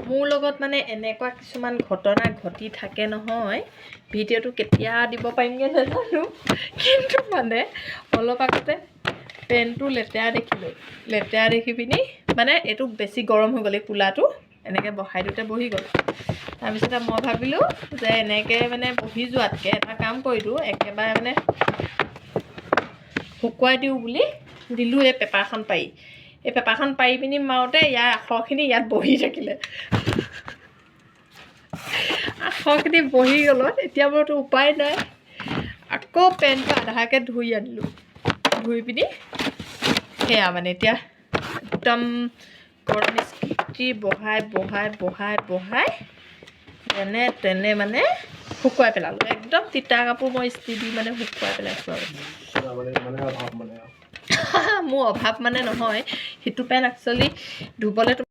মোৰ লগত মানে এনেকুৱা কিছুমান ঘটনা ঘটি থাকে নহয় ভিডিঅ'টো কেতিয়া দিব পাৰিমগৈ নাজানো কিন্তু মানে অলপ আগতে পেনটো লেতেৰা দেখি পিনি মানে এইটো বেছি গৰম হৈ গ'ল এই কুলাটো এনেকৈ বহাই দিওঁতে বহি গ'ল তাৰপিছতে মই ভাবিলোঁ যে এনেকৈ মানে বহি যোৱাতকৈ এটা কাম কৰি দিওঁ একেবাৰে মানে শুকুৱাই দিওঁ বুলি দিলোঁ এই পেপাৰখন পাৰি এই পেপাৰখন পাৰি পিনি মাৰোঁতে ইয়াৰ আখৰখিনি ইয়াত বহি থাকিলে আখৰখিনি বহি গ'লত এতিয়া মোৰতো উপায় নাই আকৌ পেনটো আধাকৈ ধুই আনিলোঁ ধুই পিনি সেয়া মানে এতিয়া একদম গৰম ইস্ত্ৰি বহাই যেনে তেনে মানে শুকুৱাই পেলালোঁ একদম তিতা কাপোৰ মই ইস্ত্ৰি দি মানে শুকুৱাই পেলাইছোঁ আৰু মোৰ অভাৱ মানে নহয় সিটো পেন একচুৱেলি ধুবলৈ